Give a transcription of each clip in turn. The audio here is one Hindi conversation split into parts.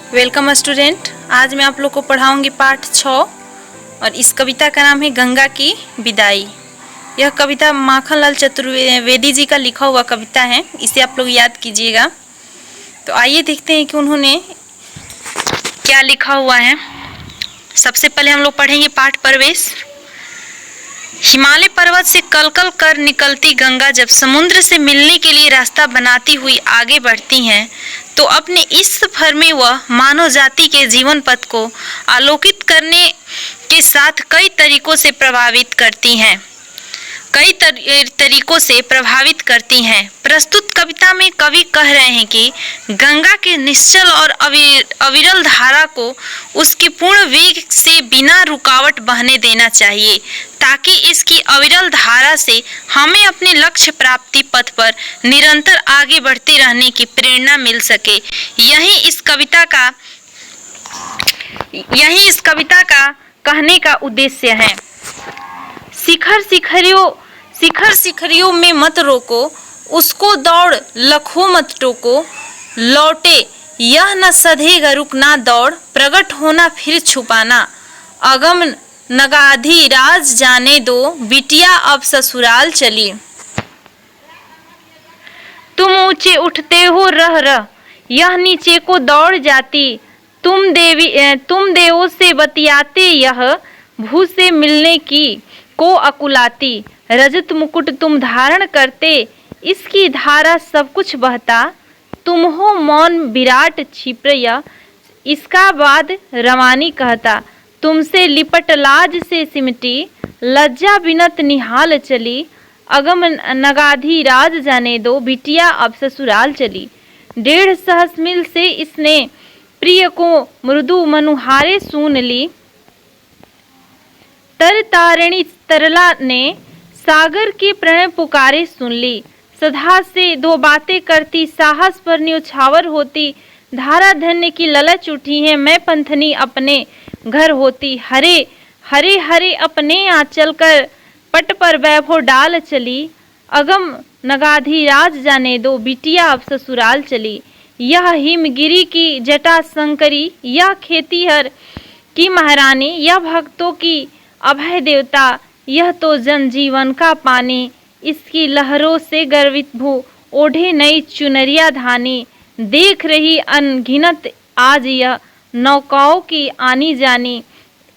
Welcome student. आज मैं आप लोग को पढ़ाऊंगी पाठ 6 और इस कविता का नाम है गंगा की विदाई। यह कविता माखनलाल चतुर्वेदी जी का लिखा हुआ कविता है, इसे आप लोग याद कीजिएगा। तो आइए देखते हैं कि उन्होंने क्या लिखा हुआ है। सबसे पहले हम लोग पढ़ेंगे पाठ प्रवेश। हिमालय पर्वत से कलकल कर निकलती गंगा जब समुद्र से मिलने के लिए रास्ता बनाती हुई आगे बढ़ती हैं, तो अपने इस सफर में वह मानव जाति के जीवन पथ को आलोकित करने के साथ कई तरीकों से प्रभावित करती हैं। प्रस्तुत कविता में कवि कह रहे हैं कि गंगा के निश्चल और अविरल धारा को उसकी पूर्ण वेग से बिना रुकावट बहने देना चाहिए, ताकि इसकी अविरल धारा से हमें अपने लक्ष्य प्राप्ति पथ पर निरंतर आगे बढ़ते रहने की प्रेरणा मिल सके। यही इस कविता का कहने का उद्देश्य है। शिखर शिखरियों में मत रोको, उसको दौड़ लखों मत टोको, लौटे यह न सधेगा रुकना दौड़, प्रकट होना फिर छुपाना, अगम नगाधी राज जाने दो, बिटिया अब ससुराल चली। तुम ऊंचे उठते हो रह रह, यह नीचे को दौड़ जाती, तुम देवों से बतियाते, यह भू से मिलने की को अकुलाती, रजत मुकुट तुम धारण करते, इसकी धारा सब कुछ बहता, तुम हो मौन विराट क्षिप्र, इसका बाद रवानी कहता, तुमसे लिपट लाज से सिमटी, लज्जा बिनत निहाल चली, अगम नगाधी राज जाने दो, बिटिया अब ससुराल चली। 1.5 सहस मील से इसने प्रिय को मृदु मनुहारे सुन ली, तर तारिणी तरला ने सागर के प्रणय पुकारे सुन ली, सदा से 2 बातें करती, साहस पर न्यौछावर होती, धारा धन्य की ललच उठी है, मैं पंथनी अपने घर होती, हरे हरे हरे अपने आंचल कर पट पर वैभव डाल चली, अगम नगाधी राज जाने दो, बिटिया अब ससुराल चली। यह हिमगिरी की जटा शंकरी, यह खेतीहर की महारानी, यह भक्तों की अभय देवता, यह तो जनजीवन का पानी, इसकी लहरों से गर्वित भू ओढ़े नई चुनरिया धानी, देख रही अनगिनत आज यह नौकाओं की आनी जानी,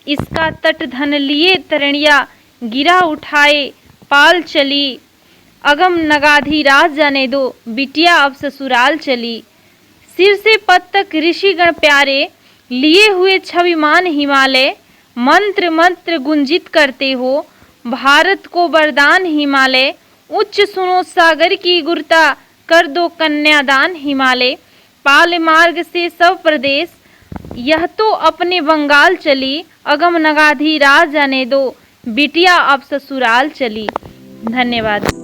इसका तट धन लिए तरणिया गिरा उठाए पाल चली, अगम नगाधी राज जाने दो, बिटिया अब ससुराल चली। सिर से पद तक ऋषिगण प्यारे, लिए हुए छविमान हिमालय, मंत्र गुंजित करते हो, भारत को वरदान हिमालय, उच्च सुनो सागर की गुरता, कर दो कन्यादान हिमालय, पाल मार्ग से सब प्रदेश, यह तो अपने बंगाल चली, अगम नगाधी राज जाने दो, बिटिया अब ससुराल चली। धन्यवाद।